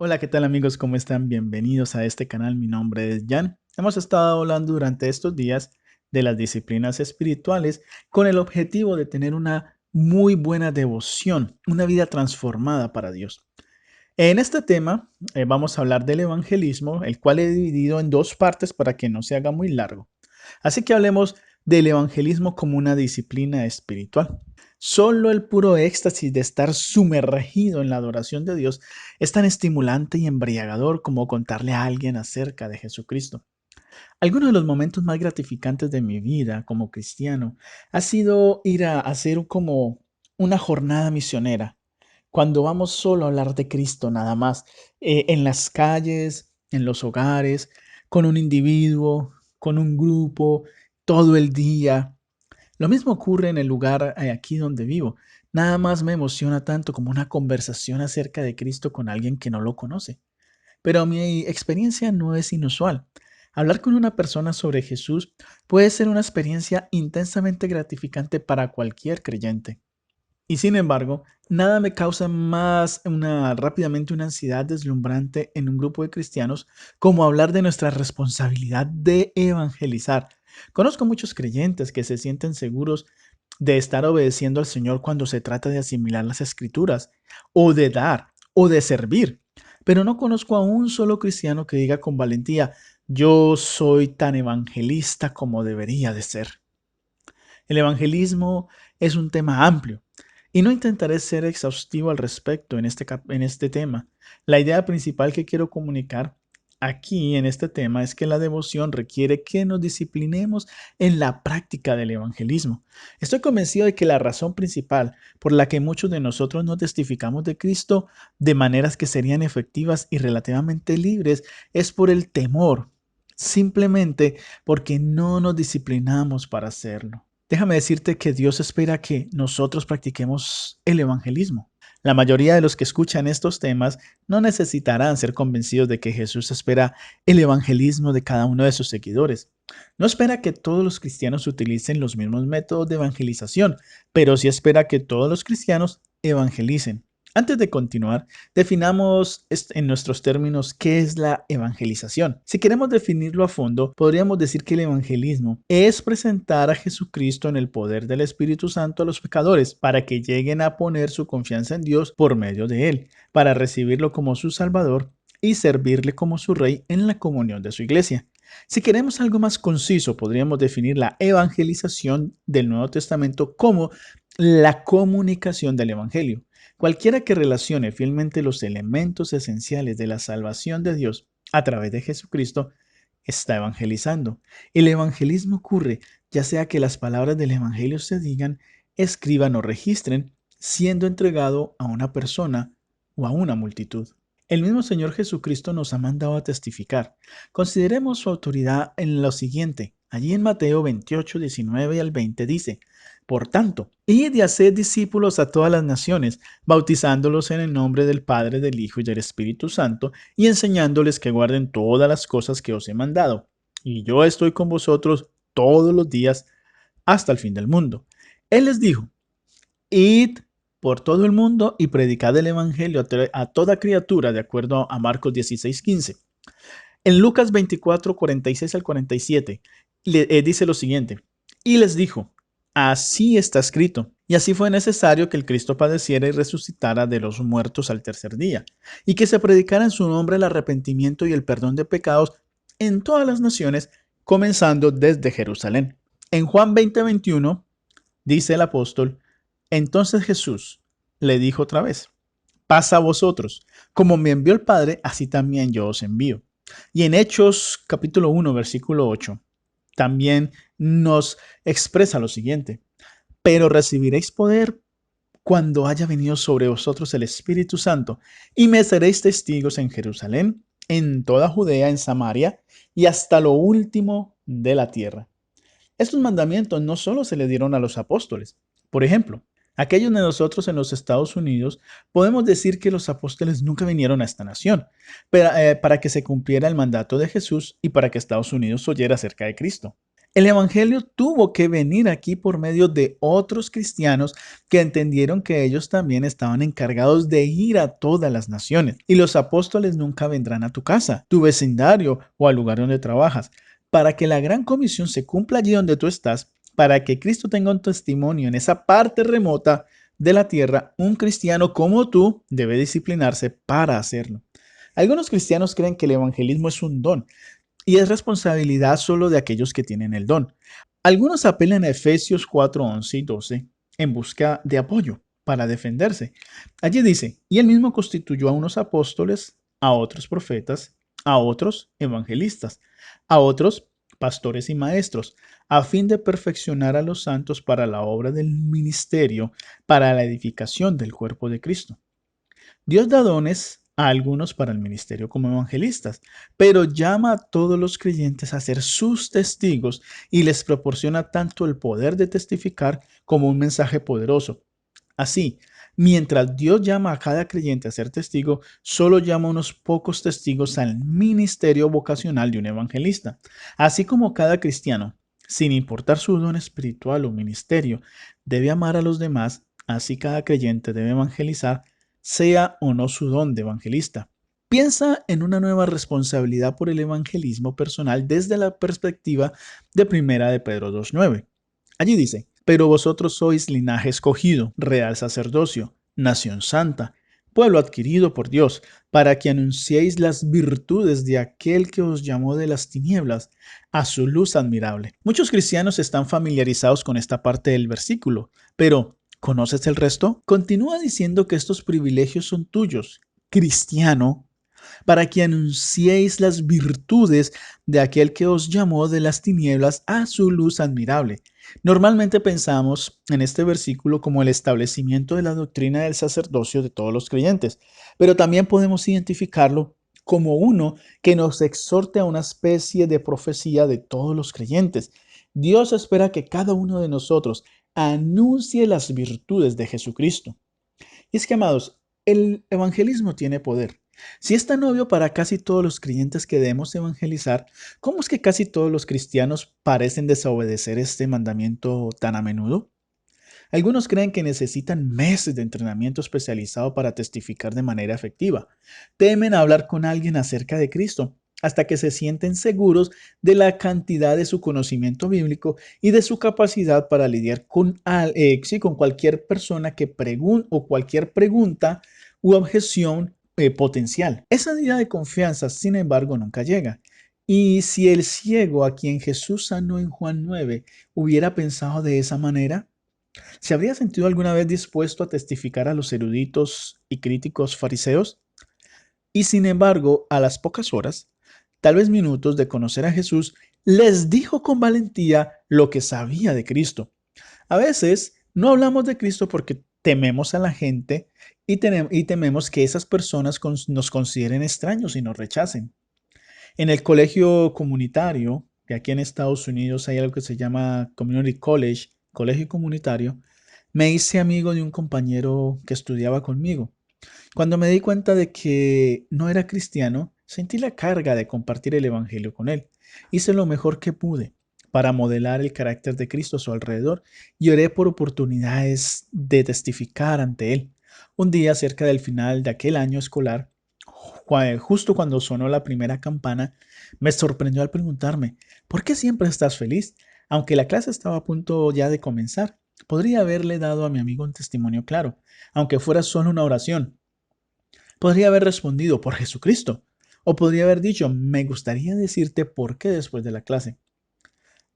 Hola, ¿qué tal amigos? ¿Cómo están? Bienvenidos a este canal. Mi nombre es Jan. Hemos estado hablando durante estos días de las disciplinas espirituales con el objetivo de tener una muy buena devoción, una vida transformada para Dios. En este tema vamos a hablar del evangelismo, el cual he dividido en dos partes para que no se haga muy largo. Así que hablemos del evangelismo como una disciplina espiritual. Solo el puro éxtasis de estar sumergido en la adoración de Dios es tan estimulante y embriagador como contarle a alguien acerca de Jesucristo. Algunos de los momentos más gratificantes de mi vida como cristiano ha sido ir a hacer como una jornada misionera, cuando vamos solo a hablar de Cristo nada más, en las calles, en los hogares, con un individuo, con un grupo, todo el día. Lo mismo ocurre en el lugar aquí donde vivo. Nada más me emociona tanto como una conversación acerca de Cristo con alguien que no lo conoce. Pero mi experiencia no es inusual. Hablar con una persona sobre Jesús puede ser una experiencia intensamente gratificante para cualquier creyente. Y sin embargo, nada me causa más rápidamente una ansiedad deslumbrante en un grupo de cristianos como hablar de nuestra responsabilidad de evangelizar. Conozco muchos creyentes que se sienten seguros de estar obedeciendo al Señor cuando se trata de asimilar las escrituras, o de dar, o de servir. Pero no conozco a un solo cristiano que diga con valentía: yo soy tan evangelista como debería de ser. El evangelismo es un tema amplio y no intentaré ser exhaustivo al respecto en este tema. La idea principal que quiero comunicar aquí en este tema es que la devoción requiere que nos disciplinemos en la práctica del evangelismo. Estoy convencido de que la razón principal por la que muchos de nosotros no testificamos de Cristo de maneras que serían efectivas y relativamente libres es por el temor, simplemente porque no nos disciplinamos para hacerlo. Déjame decirte que Dios espera que nosotros practiquemos el evangelismo. La mayoría de los que escuchan estos temas no necesitarán ser convencidos de que Jesús espera el evangelismo de cada uno de sus seguidores. No espera que todos los cristianos utilicen los mismos métodos de evangelización, pero sí espera que todos los cristianos evangelicen. Antes de continuar, definamos en nuestros términos qué es la evangelización. Si queremos definirlo a fondo, podríamos decir que el evangelismo es presentar a Jesucristo en el poder del Espíritu Santo a los pecadores para que lleguen a poner su confianza en Dios por medio de él, para recibirlo como su Salvador y servirle como su Rey en la comunión de su iglesia. Si queremos algo más conciso, podríamos definir la evangelización del Nuevo Testamento como la comunicación del Evangelio. Cualquiera que relacione fielmente los elementos esenciales de la salvación de Dios a través de Jesucristo está evangelizando. El evangelismo ocurre ya sea que las palabras del Evangelio se digan, escriban o registren, siendo entregado a una persona o a una multitud. El mismo Señor Jesucristo nos ha mandado a testificar. Consideremos su autoridad en lo siguiente. Allí en Mateo 28, 19 al 20 dice: por tanto, id y haced discípulos a todas las naciones, bautizándolos en el nombre del Padre, del Hijo y del Espíritu Santo, y enseñándoles que guarden todas las cosas que os he mandado. Y yo estoy con vosotros todos los días hasta el fin del mundo. Él les dijo: id por todo el mundo y predicad el evangelio a toda criatura, de acuerdo a Marcos 16:15. En Lucas 24, 46 al 47, dice lo siguiente: y les dijo, así está escrito, y así fue necesario que el Cristo padeciera y resucitara de los muertos al tercer día, y que se predicara en su nombre el arrepentimiento y el perdón de pecados en todas las naciones, comenzando desde Jerusalén. En Juan 20:21 dice el apóstol: entonces Jesús le dijo otra vez, pasa a vosotros, como me envió el Padre, así también yo os envío. Y en Hechos capítulo 1, versículo 8, también nos expresa lo siguiente: pero recibiréis poder cuando haya venido sobre vosotros el Espíritu Santo, y me seréis testigos en Jerusalén, en toda Judea, en Samaria, y hasta lo último de la tierra. Estos mandamientos no solo se le dieron a los apóstoles. Por ejemplo, aquellos de nosotros en los Estados Unidos podemos decir que los apóstoles nunca vinieron a esta nación para que se cumpliera el mandato de Jesús y para que Estados Unidos oyera acerca de Cristo. El Evangelio tuvo que venir aquí por medio de otros cristianos que entendieron que ellos también estaban encargados de ir a todas las naciones. Y los apóstoles nunca vendrán a tu casa, tu vecindario o al lugar donde trabajas. Para que la gran comisión se cumpla allí donde tú estás, para que Cristo tenga un testimonio en esa parte remota de la tierra, un cristiano como tú debe disciplinarse para hacerlo. Algunos cristianos creen que el evangelismo es un don y es responsabilidad solo de aquellos que tienen el don. Algunos apelan a Efesios 4, 11 y 12 en busca de apoyo para defenderse. Allí dice, y él mismo constituyó a unos apóstoles, a otros profetas, a otros evangelistas, a otros pastores y maestros, a fin de perfeccionar a los santos para la obra del ministerio, para la edificación del cuerpo de Cristo. Dios da dones a algunos para el ministerio como evangelistas, pero llama a todos los creyentes a ser sus testigos y les proporciona tanto el poder de testificar como un mensaje poderoso. Así, mientras Dios llama a cada creyente a ser testigo, solo llama a unos pocos testigos al ministerio vocacional de un evangelista. Así como cada cristiano, sin importar su don espiritual o ministerio, debe amar a los demás, así cada creyente debe evangelizar, sea o no su don de evangelista. Piensa en una nueva responsabilidad por el evangelismo personal desde la perspectiva de Primera de Pedro 2:9. Allí dice, pero vosotros sois linaje escogido, real sacerdocio, nación santa, pueblo adquirido por Dios, para que anunciéis las virtudes de aquel que os llamó de las tinieblas a su luz admirable. Muchos cristianos están familiarizados con esta parte del versículo, pero ¿conoces el resto? Continúa diciendo que estos privilegios son tuyos, cristiano, para que anunciéis las virtudes de aquel que os llamó de las tinieblas a su luz admirable. Normalmente pensamos en este versículo como el establecimiento de la doctrina del sacerdocio de todos los creyentes, pero también podemos identificarlo como uno que nos exhorte a una especie de profecía de todos los creyentes. Dios espera que cada uno de nosotros anuncie las virtudes de Jesucristo. Y es que, amados, el evangelismo tiene poder. Si es tan obvio para casi todos los creyentes que debemos evangelizar, ¿cómo es que casi todos los cristianos parecen desobedecer este mandamiento tan a menudo? Algunos creen que necesitan meses de entrenamiento especializado para testificar de manera efectiva. Temen hablar con alguien acerca de Cristo hasta que se sienten seguros de la cantidad de su conocimiento bíblico y de su capacidad para lidiar sí, con cualquier persona que pregunte o cualquier pregunta u objeción potencial. Esa medida de confianza, sin embargo, nunca llega. Y si el ciego a quien Jesús sanó en Juan 9 hubiera pensado de esa manera, ¿se habría sentido alguna vez dispuesto a testificar a los eruditos y críticos fariseos? Y sin embargo, a las pocas horas, tal vez minutos de conocer a Jesús, les dijo con valentía lo que sabía de Cristo. A veces no hablamos de Cristo porque tememos a la gente y tememos que esas personas nos consideren extraños y nos rechacen. En el colegio comunitario, que aquí en Estados Unidos hay algo que se llama Community College, colegio comunitario, me hice amigo de un compañero que estudiaba conmigo. Cuando me di cuenta de que no era cristiano, sentí la carga de compartir el Evangelio con él. Hice lo mejor que pude para modelar el carácter de Cristo a su alrededor y oré por oportunidades de testificar ante él. Un día, cerca del final de aquel año escolar, justo cuando sonó la primera campana, me sorprendió al preguntarme, ¿por qué siempre estás feliz? Aunque la clase estaba a punto ya de comenzar, podría haberle dado a mi amigo un testimonio claro, aunque fuera solo una oración. Podría haber respondido por Jesucristo, o podría haber dicho, me gustaría decirte por qué después de la clase.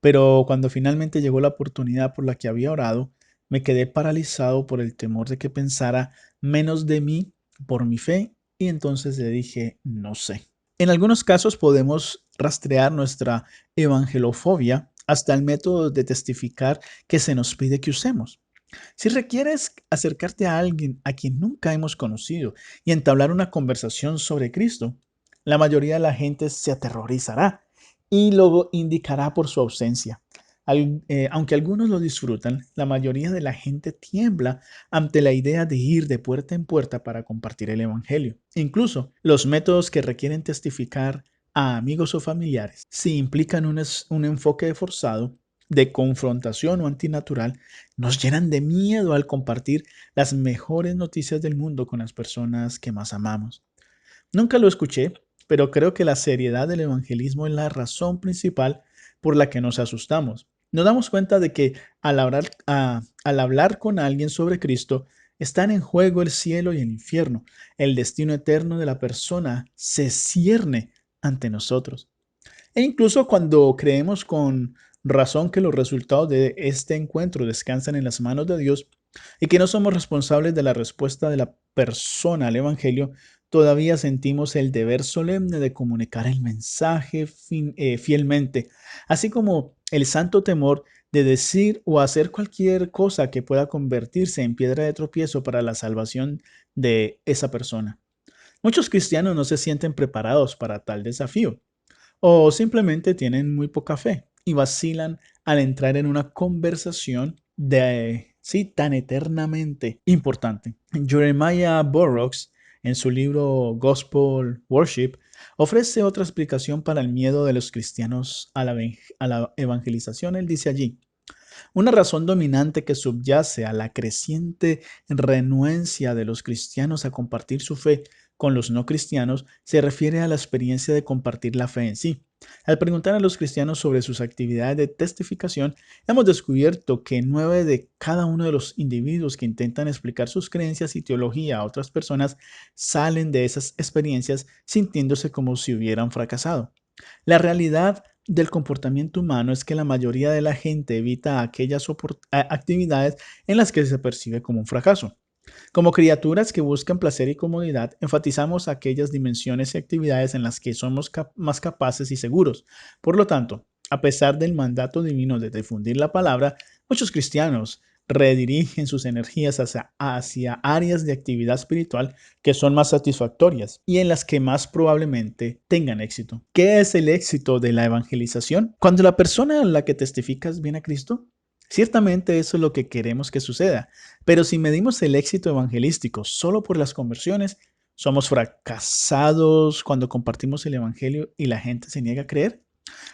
Pero cuando finalmente llegó la oportunidad por la que había orado, me quedé paralizado por el temor de que pensara menos de mí por mi fe y entonces le dije, no sé. En algunos casos podemos rastrear nuestra evangelofobia hasta el método de testificar que se nos pide que usemos. Si requieres acercarte a alguien a quien nunca hemos conocido y entablar una conversación sobre Cristo, la mayoría de la gente se aterrorizará y luego indicará por su ausencia. Aunque algunos lo disfrutan, la mayoría de la gente tiembla ante la idea de ir de puerta en puerta para compartir el Evangelio. Incluso los métodos que requieren testificar a amigos o familiares, si implican un enfoque forzado, de confrontación o antinatural, nos llenan de miedo al compartir las mejores noticias del mundo con las personas que más amamos. Nunca lo escuché, pero creo que la seriedad del evangelismo es la razón principal por la que nos asustamos. Nos damos cuenta de que al hablar con alguien sobre Cristo, están en juego el cielo y el infierno. El destino eterno de la persona se cierne ante nosotros. E incluso cuando creemos con razón que los resultados de este encuentro descansan en las manos de Dios y que no somos responsables de la respuesta de la persona al Evangelio, todavía sentimos el deber solemne de comunicar el mensaje fielmente, así como el santo temor de decir o hacer cualquier cosa que pueda convertirse en piedra de tropiezo para la salvación de esa persona. Muchos cristianos no se sienten preparados para tal desafío o simplemente tienen muy poca fe y vacilan al entrar en una conversación de, sí, tan eternamente importante. Jeremiah Burroughs, en su libro Gospel Worship, ofrece otra explicación para el miedo de los cristianos a la evangelización. Él dice allí: una razón dominante que subyace a la creciente renuencia de los cristianos a compartir su fe con los no cristianos se refiere a la experiencia de compartir la fe en sí. Al preguntar a los cristianos sobre sus actividades de testificación, hemos descubierto que 9 de cada uno de los individuos que intentan explicar sus creencias y teología a otras personas salen de esas experiencias sintiéndose como si hubieran fracasado. La realidad del comportamiento humano es que la mayoría de la gente evita aquellas actividades en las que se percibe como un fracaso. Como criaturas que buscan placer y comodidad, enfatizamos aquellas dimensiones y actividades en las que somos más capaces y seguros. Por lo tanto, a pesar del mandato divino de difundir la palabra, muchos cristianos redirigen sus energías hacia áreas de actividad espiritual que son más satisfactorias y en las que más probablemente tengan éxito. ¿Qué es el éxito de la evangelización? Cuando la persona a la que testificas viene a Cristo, ciertamente eso es lo que queremos que suceda, pero si medimos el éxito evangelístico solo por las conversiones, ¿somos fracasados cuando compartimos el evangelio y la gente se niega a creer?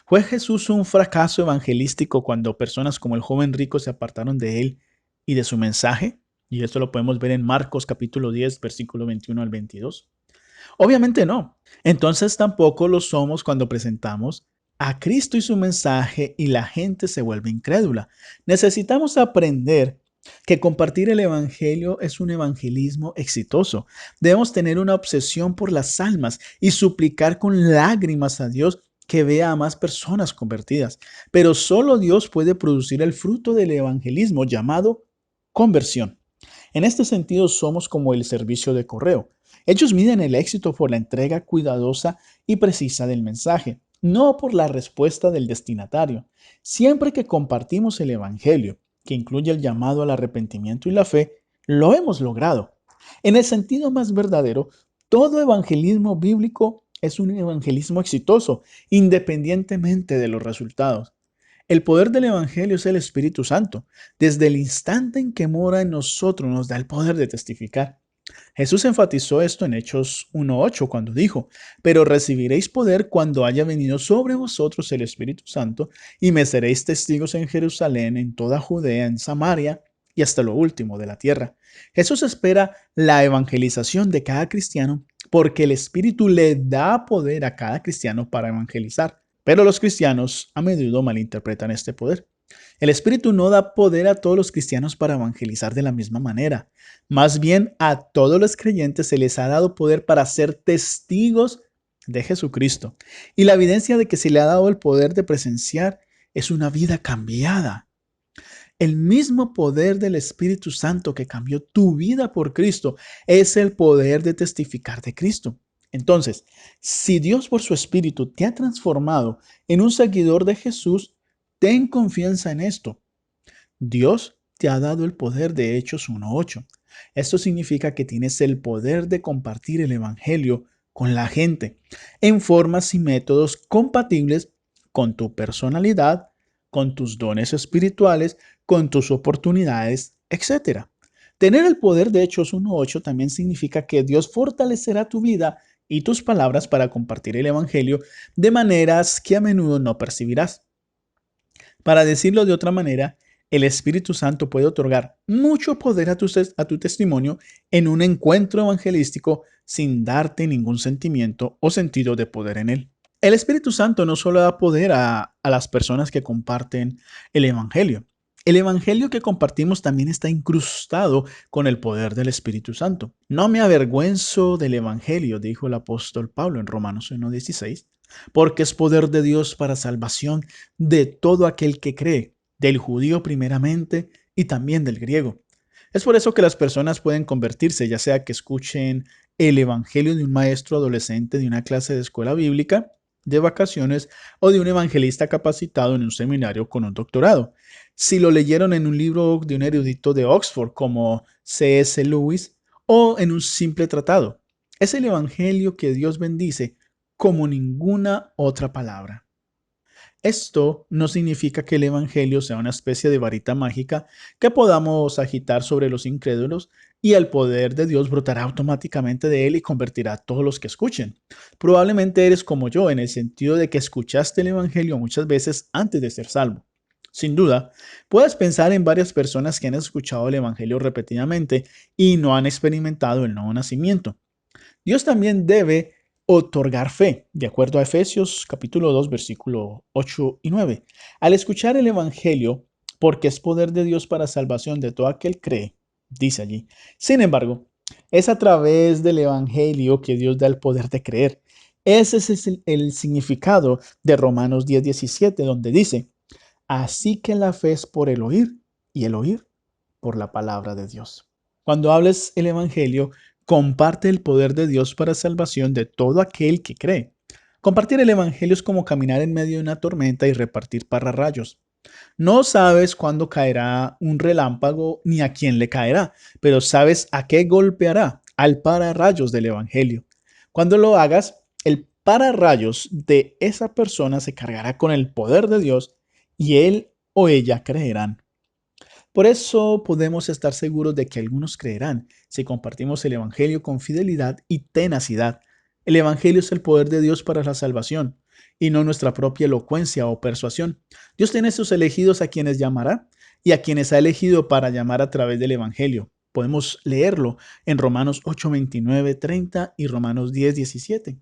¿Fue Jesús un fracaso evangelístico cuando personas como el joven rico se apartaron de él y de su mensaje? Y esto lo podemos ver en Marcos capítulo 10, versículo 21 al 22. Obviamente no. Entonces tampoco lo somos cuando presentamos a Cristo y su mensaje y la gente se vuelve incrédula. Necesitamos aprender que compartir el Evangelio es un evangelismo exitoso. Debemos tener una obsesión por las almas y suplicar con lágrimas a Dios que vea a más personas convertidas. Pero solo Dios puede producir el fruto del evangelismo llamado conversión. En este sentido, somos como el servicio de correo. Ellos miden el éxito por la entrega cuidadosa y precisa del mensaje, no por la respuesta del destinatario. Siempre que compartimos el Evangelio, que incluye el llamado al arrepentimiento y la fe, lo hemos logrado. En el sentido más verdadero, todo evangelismo bíblico es un evangelismo exitoso, independientemente de los resultados. El poder del Evangelio es el Espíritu Santo. Desde el instante en que mora en nosotros nos da el poder de testificar. Jesús enfatizó esto en Hechos 1:8 cuando dijo: pero recibiréis poder cuando haya venido sobre vosotros el Espíritu Santo y me seréis testigos en Jerusalén, en toda Judea, en Samaria y hasta lo último de la tierra. Jesús espera la evangelización de cada cristiano porque el Espíritu le da poder a cada cristiano para evangelizar. Pero los cristianos a menudo malinterpretan este poder. El Espíritu no da poder a todos los cristianos para evangelizar de la misma manera. Más bien, a todos los creyentes se les ha dado poder para ser testigos de Jesucristo. Y la evidencia de que se le ha dado el poder de presenciar es una vida cambiada. El mismo poder del Espíritu Santo que cambió tu vida por Cristo es el poder de testificar de Cristo. Entonces, si Dios por su Espíritu te ha transformado en un seguidor de Jesús, ten confianza en esto. Dios te ha dado el poder de Hechos 1:8. Esto significa que tienes el poder de compartir el Evangelio con la gente en formas y métodos compatibles con tu personalidad, con tus dones espirituales, con tus oportunidades, etc. Tener el poder de Hechos 1:8 también significa que Dios fortalecerá tu vida y tus palabras para compartir el Evangelio de maneras que a menudo no percibirás. Para decirlo de otra manera, el Espíritu Santo puede otorgar mucho poder a tu testimonio en un encuentro evangelístico sin darte ningún sentimiento o sentido de poder en él. El Espíritu Santo no solo da poder a las personas que comparten el Evangelio. El Evangelio que compartimos también está incrustado con el poder del Espíritu Santo. No me avergüenzo del Evangelio, dijo el apóstol Pablo en Romanos 1:16, porque es poder de Dios para salvación de todo aquel que cree, del judío primeramente y también del griego. Es por eso que las personas pueden convertirse, ya sea que escuchen el Evangelio de un maestro adolescente de una clase de escuela bíblica, de vacaciones o de un evangelista capacitado en un seminario con un doctorado. Si lo leyeron en un libro de un erudito de Oxford como C.S. Lewis o en un simple tratado. Es el evangelio que Dios bendice como ninguna otra palabra. Esto no significa que el Evangelio sea una especie de varita mágica que podamos agitar sobre los incrédulos y el poder de Dios brotará automáticamente de él y convertirá a todos los que escuchen. Probablemente eres como yo en el sentido de que escuchaste el Evangelio muchas veces antes de ser salvo. Sin duda, puedes pensar en varias personas que han escuchado el Evangelio repetidamente y no han experimentado el nuevo nacimiento. Dios también debe otorgar fe, de acuerdo a Efesios capítulo 2, versículo 8 y 9. Al escuchar el Evangelio, porque es poder de Dios para salvación de todo aquel que cree, dice allí. Sin embargo, es a través del Evangelio que Dios da el poder de creer. Ese es el significado de Romanos 10:17, donde dice, así que la fe es por el oír y el oír por la palabra de Dios. Cuando hables el Evangelio, comparte el poder de Dios para salvación de todo aquel que cree. Compartir el Evangelio es como caminar en medio de una tormenta y repartir pararrayos. No sabes cuándo caerá un relámpago ni a quién le caerá, pero sabes a qué golpeará, al pararrayos del Evangelio. Cuando lo hagas, el pararrayos de esa persona se cargará con el poder de Dios y él o ella creerán. Por eso podemos estar seguros de que algunos creerán si compartimos el Evangelio con fidelidad y tenacidad. El Evangelio es el poder de Dios para la salvación y no nuestra propia elocuencia o persuasión. Dios tiene sus elegidos a quienes llamará y a quienes ha elegido para llamar a través del Evangelio. Podemos leerlo en Romanos 8, 29, 30 y Romanos 10, 17.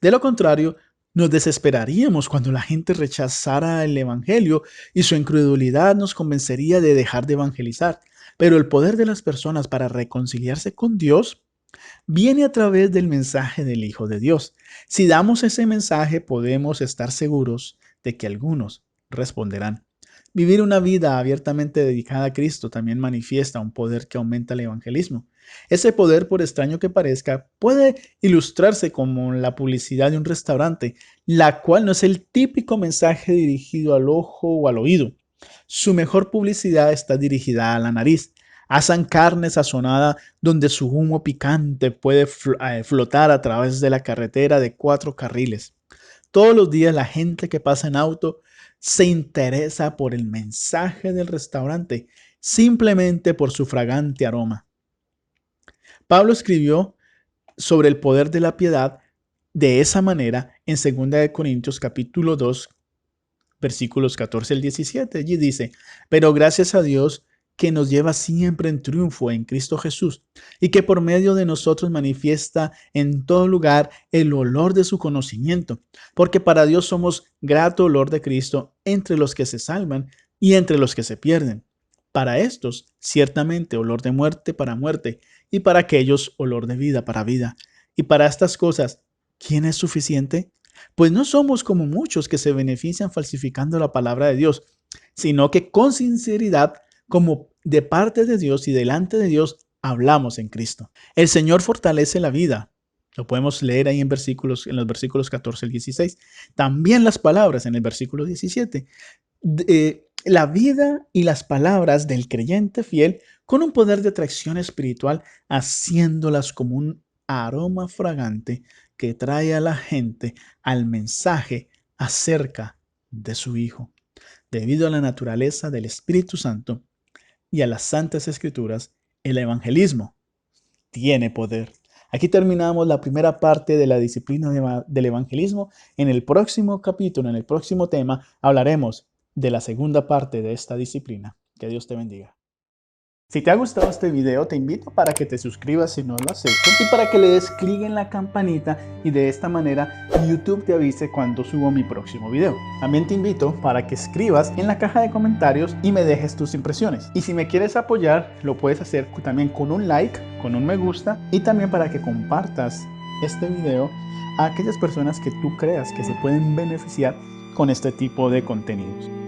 De lo contrario, nos desesperaríamos cuando la gente rechazara el Evangelio y su incredulidad nos convencería de dejar de evangelizar. Pero el poder de las personas para reconciliarse con Dios viene a través del mensaje del Hijo de Dios. Si damos ese mensaje, podemos estar seguros de que algunos responderán. Vivir una vida abiertamente dedicada a Cristo también manifiesta un poder que aumenta el evangelismo. Ese poder, por extraño que parezca, puede ilustrarse como la publicidad de un restaurante, la cual no es el típico mensaje dirigido al ojo o al oído. Su mejor publicidad está dirigida a la nariz. Asan carne sazonada donde su humo picante puede flotar a través de la carretera de 4 carriles. Todos los días la gente que pasa en auto se interesa por el mensaje del restaurante simplemente por su fragante aroma. Pablo escribió sobre el poder de la piedad de esa manera en 2 Corintios capítulo 2 versículos 14 al 17. Allí dice, pero gracias a Dios que nos lleva siempre en triunfo en Cristo Jesús y que por medio de nosotros manifiesta en todo lugar el olor de su conocimiento, porque para Dios somos grato olor de Cristo entre los que se salvan y entre los que se pierden. Para estos, ciertamente olor de muerte para muerte, y para aquellos olor de vida para vida. Y para estas cosas, ¿quién es suficiente? Pues no somos como muchos que se benefician falsificando la palabra de Dios, sino que con sinceridad, como de parte de Dios y delante de Dios, hablamos en Cristo. El Señor fortalece la vida. Lo podemos leer ahí en los versículos 14 al 16. También las palabras en el versículo 17. La vida y las palabras del creyente fiel con un poder de atracción espiritual, haciéndolas como un aroma fragante que trae a la gente al mensaje acerca de su Hijo. Debido a la naturaleza del Espíritu Santo y a las Santas Escrituras, el evangelismo tiene poder. Aquí terminamos la primera parte de la disciplina del evangelismo. En el próximo capítulo, en el próximo tema, hablaremos de la segunda parte de esta disciplina. Que Dios te bendiga. Si te ha gustado este video, te invito para que te suscribas si no lo has hecho y para que le des clic en la campanita y de esta manera YouTube te avise cuando subo mi próximo video. También te invito para que escribas en la caja de comentarios y me dejes tus impresiones. Y si me quieres apoyar, lo puedes hacer también con un like, con un me gusta y también para que compartas este video a aquellas personas que tú creas que se pueden beneficiar con este tipo de contenidos.